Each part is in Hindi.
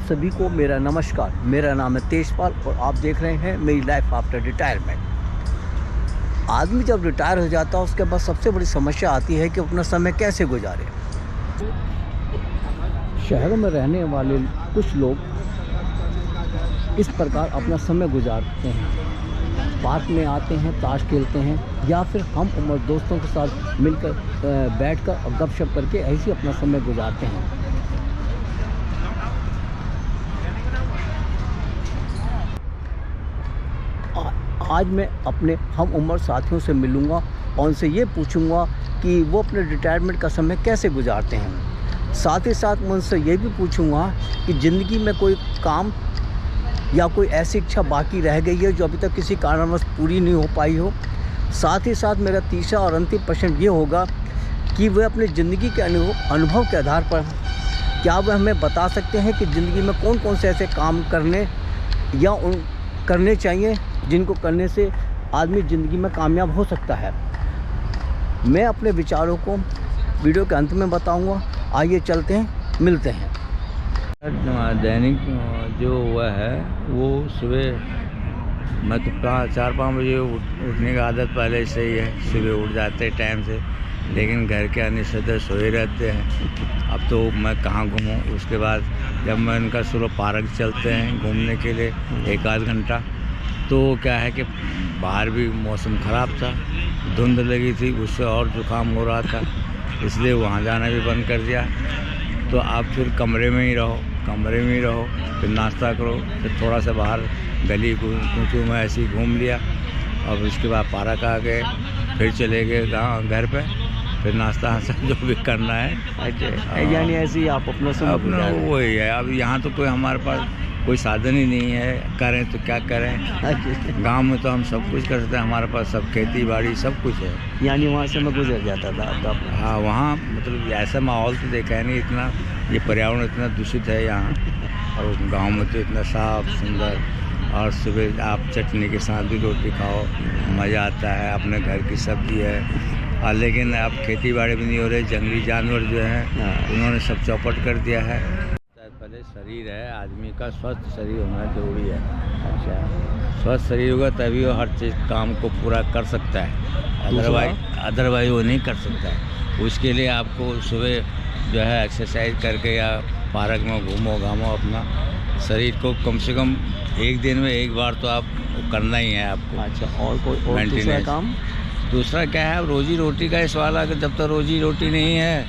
सभी को मेरा नमस्कार। मेरा नाम है तेजपाल और आप देख रहे हैं मेरी लाइफ आफ्टर रिटायरमेंट। आदमी जब रिटायर हो जाता है उसके बाद सबसे बड़ी समस्या आती है कि अपना समय कैसे गुजारे। शहरों में रहने वाले कुछ लोग इस प्रकार अपना समय गुजारते हैं, पार्क में आते हैं, ताश खेलते हैं या फिर हम उम्र दोस्तों के साथ मिलकर बैठकर और गपशप करके ऐसे अपना समय गुजारते हैं। आज मैं अपने हम उम्र साथियों से मिलूँगा और उनसे ये पूछूंगा कि वो अपने रिटायरमेंट का समय कैसे गुजारते हैं। साथ ही साथ मैं उनसे ये भी पूछूंगा कि ज़िंदगी में कोई काम या कोई ऐसी इच्छा बाकी रह गई है जो अभी तक किसी कारणवश पूरी नहीं हो पाई हो। साथ ही साथ मेरा तीसरा और अंतिम प्रश्न ये होगा कि वे अपनी ज़िंदगी के अनुभव के आधार पर क्या वह हमें बता सकते हैं कि ज़िंदगी में कौन कौन से ऐसे काम करने चाहिए जिनको करने से आदमी ज़िंदगी में कामयाब हो सकता है। मैं अपने विचारों को वीडियो के अंत में बताऊंगा। आइए चलते हैं, मिलते हैं। दैनिक जो हुआ है वो सुबह मैं तो 4-5 बजे उठने की आदत पहले से ही है। सुबह उठ जाते टाइम से, लेकिन घर के अन्य सदस्य सोए रहते हैं। अब तो मैं कहाँ घूमूँ। उसके बाद जब मैं उनका सुबह पार्क चलते हैं घूमने के लिए 1-8 घंटा, तो क्या है कि बाहर भी मौसम ख़राब था, धुंध लगी थी, उससे और जुकाम हो रहा था, इसलिए वहाँ जाना भी बंद कर दिया। तो आप फिर कमरे में ही रहो, फिर नाश्ता करो, फिर थोड़ा सा बाहर गली कूचू में ऐसे ही घूम लिया और उसके बाद पार्क आ गए, फिर चले गए घर पे, फिर नाश्ता जो भी करना है। अच्छा, यानी ऐसे ही आप अपना वही है। अब यहाँ तो कोई हमारे पास कोई साधन ही नहीं है, करें तो क्या करें। गांव में तो हम सब कुछ कर सकते हैं, हमारे पास सब खेती बाड़ी सब कुछ है। यानी वहाँ से मैं गुजर जाता था आपका। हाँ, वहाँ मतलब ऐसा माहौल तो देखा है नहीं, इतना ये पर्यावरण इतना दूषित है यहाँ, और गांव में तो इतना साफ सुंदर। और सुबह आप चटनी के साथ भी रोटी खाओ, मज़ा आता है। अपने घर की सब्जी है, और लेकिन अब खेती बाड़ी भी नहीं हो रही। जंगली जानवर जो हैं उन्होंने सब चौपट कर दिया है। पहले शरीर है आदमी का, स्वस्थ शरीर होना जरूरी है। अच्छा, स्वस्थ शरीर होगा तभी वो हर चीज़ काम को पूरा कर सकता है, अदरवाइज वो नहीं कर सकता है। उसके लिए आपको सुबह जो है एक्सरसाइज करके या पार्क में घूमो घामो अपना शरीर को, कम से कम एक दिन में एक बार तो आप करना ही है आपको। अच्छा, और कोई और दूसरा काम? दूसरा क्या है, रोजी रोटी का सवाल है कि जब तक रोजी रोटी नहीं है,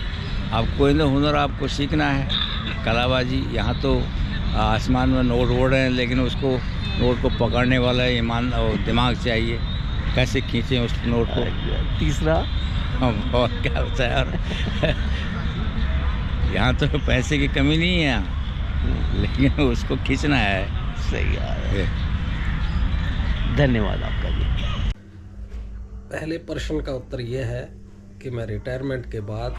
आप कोई ना हुनर आपको सीखना है। कलाबाजी, यहाँ तो आसमान में नोट उड़ रहे हैं, लेकिन उसको नोट को पकड़ने वाला ईमान और दिमाग चाहिए, कैसे खींचें उस नोट को। तीसरा और क्या होता है यार यहाँ तो पैसे की कमी नहीं है यहाँ, लेकिन उसको खींचना है। सही है, धन्यवाद आपका जी। पहले प्रश्न का उत्तर यह है कि मैं रिटायरमेंट के बाद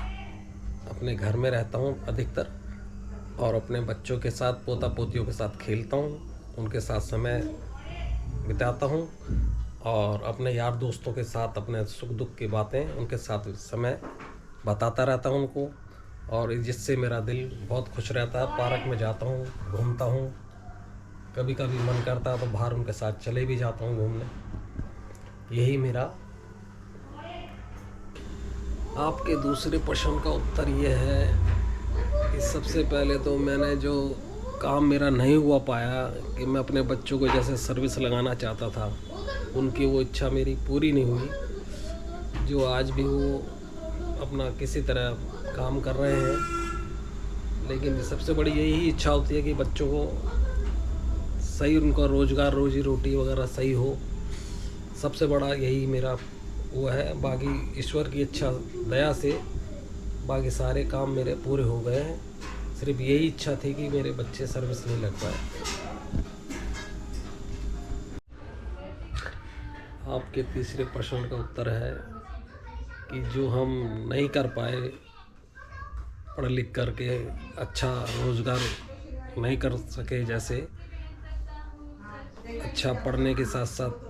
अपने घर में रहता हूँ अधिकतर, और अपने बच्चों के साथ, पोता पोतियों के साथ खेलता हूँ, उनके साथ समय बिताता हूँ, और अपने यार दोस्तों के साथ अपने सुख दुख की बातें उनके साथ समय बताता रहता हूँ उनको, और जिससे मेरा दिल बहुत खुश रहता है। पार्क में जाता हूँ, घूमता हूँ, कभी कभी मन करता है तो बाहर उनके साथ चले भी जाता हूँ घूमने। यही मेरा। आपके दूसरे प्रश्न का उत्तर ये है कि सबसे पहले तो मैंने जो काम मेरा नहीं हुआ पाया कि मैं अपने बच्चों को जैसे सर्विस लगाना चाहता था, उनकी वो इच्छा मेरी पूरी नहीं हुई। जो आज भी वो अपना किसी तरह काम कर रहे हैं, लेकिन सबसे बड़ी यही इच्छा होती है कि बच्चों को सही उनका रोज़गार, रोजी रोटी वगैरह सही हो। सबसे बड़ा यही मेरा वो है। बाकी ईश्वर की इच्छा दया से बाकी सारे काम मेरे पूरे हो गए हैं। सिर्फ यही इच्छा थी कि मेरे बच्चे सर्विस नहीं लग पाए। आपके तीसरे प्रश्न का उत्तर है कि जो हम नहीं कर पाए, पढ़ लिख करके अच्छा रोज़गार नहीं कर सके, जैसे अच्छा पढ़ने के साथ साथ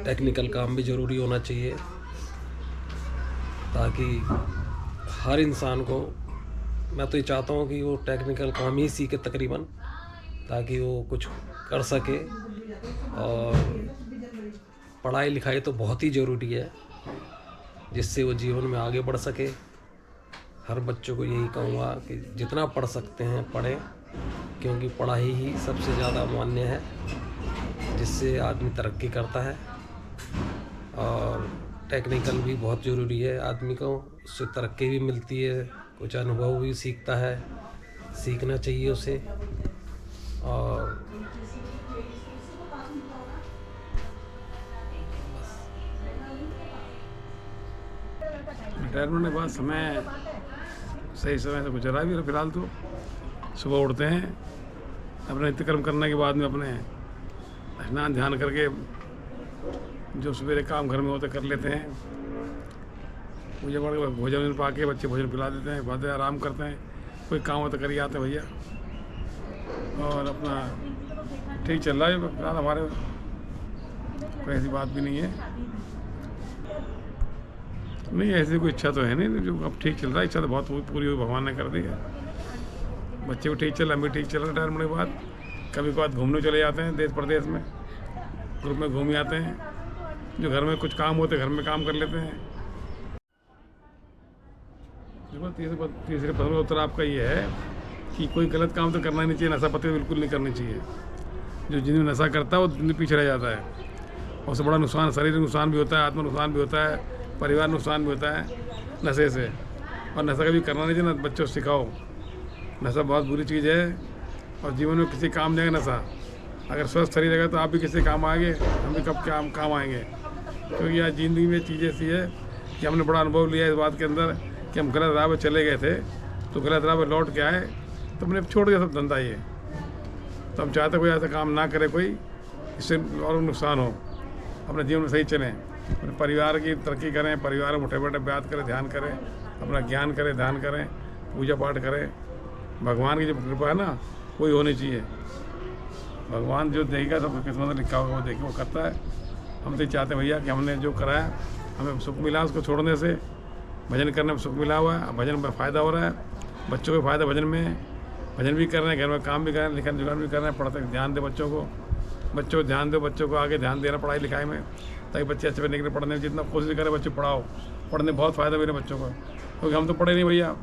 टेक्निकल काम भी ज़रूरी होना चाहिए, ताकि हर इंसान को, मैं तो ये चाहता हूँ कि वो टेक्निकल काम ही सीखे तकरीबन, ताकि वो कुछ कर सके। और पढ़ाई लिखाई तो बहुत ही ज़रूरी है, जिससे वो जीवन में आगे बढ़ सके। हर बच्चों को यही कहूँगा कि जितना पढ़ सकते हैं पढ़ें, क्योंकि पढ़ाई ही सबसे ज़्यादा मान्य है, जिससे आदमी तरक्की करता है। और टेक्निकल भी बहुत ज़रूरी है आदमी को, उससे तरक्की भी मिलती है, कुछ अनुभव भी सीखता है, सीखना चाहिए उसे। और रिटायरमेंट के बाद समय सही समय से गुजरा भी। फिलहाल तो सुबह उठते हैं, अपने नित्यकर्म करने के बाद में अपने स्नान ध्यान करके जो सवेरे काम घर में होते कर लेते हैं। पूजा पाठ के भोजन पा के बच्चे भोजन पिला देते हैं, बाद आराम करते हैं, कोई काम होता कर ही आते हैं भैया। और अपना ठीक चल रहा है फिलहाल हमारे, कोई ऐसी बात भी नहीं है। नहीं ऐसी कोई इच्छा तो है नहीं, जो अब ठीक चल रहा है। इच्छा तो बहुत पूरी हुई, भगवान ने कर दी है। बच्चे को ठीक चल रहा, हम भी ठीक चल रहा है। रिटायरमेंट के बाद कभी कभार घूमने चले जाते हैं देश प्रदेश में, ग्रुप में घूम आते हैं। जो घर में कुछ काम होते घर में काम कर लेते हैं। देखो तीसरे प्रश्न का उत्तर आपका ये है कि कोई गलत काम तो करना ही नहीं चाहिए, नशा पत्ती बिल्कुल नहीं करनी चाहिए। जो जिन्हें नशा करता है वो जिंदगी पीछे रह जाता है। उससे बड़ा नुकसान, शरीर नुकसान भी होता है, आत्मा नुकसान भी होता है, परिवार नुकसान भी होता है नशे से। और नशा कभी करना नहीं चाहिए, ना बच्चों को सिखाओ। नशा बहुत बुरी चीज़ है और जीवन में किसी काम नहीं आएगा नशा। अगर स्वस्थ शरीर रहेगा तो आप भी किसी काम आएंगे, हम भी कब काम आएंगे। क्योंकि आज ज़िंदगी में चीज़ ऐसी है कि हमने बड़ा अनुभव लिया इस बात के अंदर कि हम गलत राह पर चले गए थे, तो गलत राह पर लौट के आए तो हमने छोड़ दिया सब धंधा ये। तो हम चाहते कोई ऐसा काम ना करे कोई, इससे और नुकसान हो। अपने जीवन में सही चलें, अपने परिवार की तरक्की करें, परिवार में उठे बैठे बात करें, ध्यान करें, अपना ज्ञान करें, ध्यान करें, पूजा पाठ करें। भगवान की जो कृपा है ना वही होनी चाहिए। भगवान जो देगा सब किस्मत में लिखा होगा वो देखे वो करता है। हम तो चाहते हैं भैया कि हमने जो कराया हमें सुख मिला, उसको छोड़ने से भजन करने में सुख मिला हुआ है, भजन में फ़ायदा हो रहा है, बच्चों को फ़ायदा भजन में, भजन भी कर रहे हैं, घर में काम भी कर रहे हैं, लिखन जुगान भी कर रहे हैं, पढ़ते ध्यान दे बच्चों को ध्यान दो, बच्चों को आगे ध्यान देना पढ़ाई लिखाई में, ताकि बच्चे अच्छे बनने के लिए पढ़ने में जितना कोशिश करें बच्चे पढ़ाओ। पढ़ने में बहुत फ़ायदा मेरे बच्चों को, क्योंकि हम तो पढ़े नहीं भैया,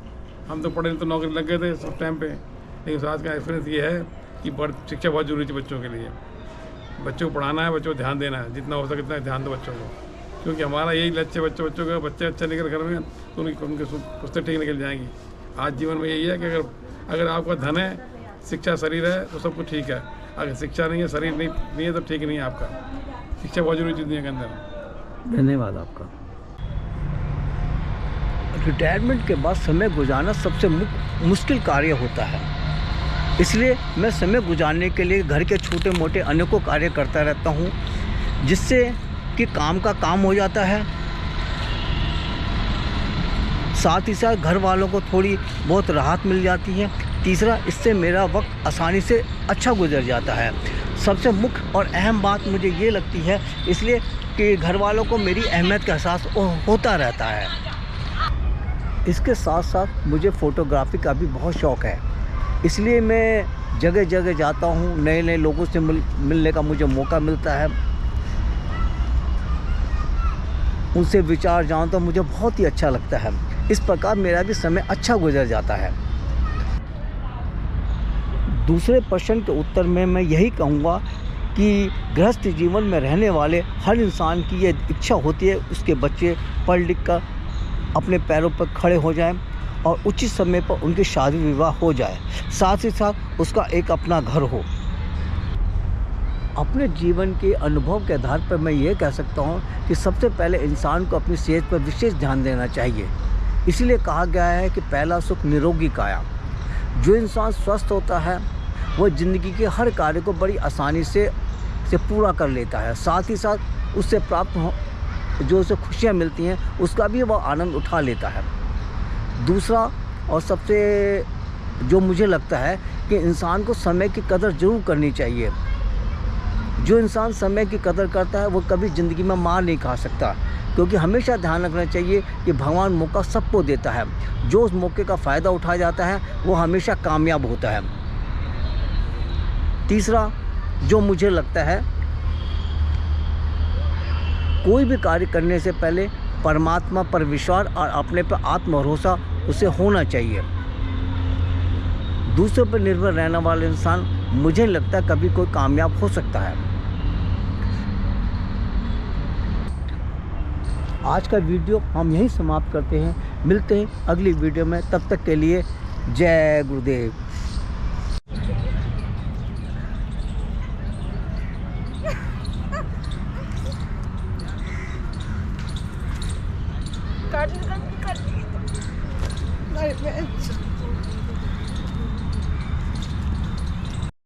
हम तो पढ़े नहीं तो नौकरी लग गए थे उस टाइम पे। लेकिन आज का एक्सपीरियंस ये है कि शिक्षा बहुत जरूरी है बच्चों के लिए। बच्चों को पढ़ाना है, बच्चों को ध्यान देना है, जितना हो सके उतना ध्यान दो बच्चों को, क्योंकि हमारा यही लक्ष्य बच्चों का बच्चे अच्छा निकल घर में तो उनके पुस्तक ठीक निकल जाएंगी। आज जीवन में यही है कि अगर आपका धन है, शिक्षा शरीर है तो सब कुछ ठीक है। अगर शिक्षा नहीं है, शरीर नहीं है तो ठीक नहीं है आपका। शिक्षा बहुत जरूरी चीज़ दुनिया के अंदर। धन्यवाद आपका। रिटायरमेंट के बाद समय गुजारना सबसे मुश्किल कार्य होता है, इसलिए मैं समय गुजारने के लिए घर के छोटे मोटे अनेकों कार्य करता रहता हूँ, जिससे कि काम का काम हो जाता है, साथ ही साथ घर वालों को थोड़ी बहुत राहत मिल जाती है। तीसरा, इससे मेरा वक्त आसानी से अच्छा गुजर जाता है। सबसे मुख्य और अहम बात मुझे ये लगती है, इसलिए कि घर वालों को मेरी अहमियत का एहसास होता रहता है। इसके साथ साथ मुझे फ़ोटोग्राफी का भी बहुत शौक़ है, इसलिए मैं जगह जगह जाता हूँ, नए नए लोगों से मिलने का मुझे मौका मिलता है, उनसे विचार जानता तो मुझे बहुत ही अच्छा लगता है। इस प्रकार मेरा भी समय अच्छा गुजर जाता है। दूसरे प्रश्न के उत्तर में मैं यही कहूँगा कि गृहस्थ जीवन में रहने वाले हर इंसान की ये इच्छा होती है उसके बच्चे पढ़ लिख कर अपने पैरों पर खड़े हो जाएं और उचित समय पर उनकी शादी विवाह हो जाए, साथ ही साथ उसका एक अपना घर हो। अपने जीवन के अनुभव के आधार पर मैं ये कह सकता हूँ कि सबसे पहले इंसान को अपनी सेहत पर विशेष ध्यान देना चाहिए। इसीलिए कहा गया है कि पहला सुख निरोगी काया। जो इंसान स्वस्थ होता है वह ज़िंदगी के हर कार्य को बड़ी आसानी से पूरा कर लेता है, साथ ही साथ उससे प्राप्त जो उसे खुशियाँ मिलती हैं उसका भी वह आनंद उठा लेता है। दूसरा और सबसे जो मुझे लगता है कि इंसान को समय की कदर ज़रूर करनी चाहिए। जो इंसान समय की कदर करता है वो कभी ज़िंदगी में मार नहीं खा सकता, क्योंकि हमेशा ध्यान रखना चाहिए कि भगवान मौका सबको देता है। जो उस मौके का फ़ायदा उठा जाता है वो हमेशा कामयाब होता है। तीसरा जो मुझे लगता है, कोई भी कार्य करने से पहले परमात्मा पर विश्वास और अपने पर आत्मभरोसा उसे होना चाहिए। दूसरों पर निर्भर रहने वाला इंसान मुझे लगता है कभी कोई कामयाब हो सकता है। आज का वीडियो हम यहीं समाप्त करते हैं। मिलते हैं अगली वीडियो में, तब तक के लिए जय गुरुदेव। Garden.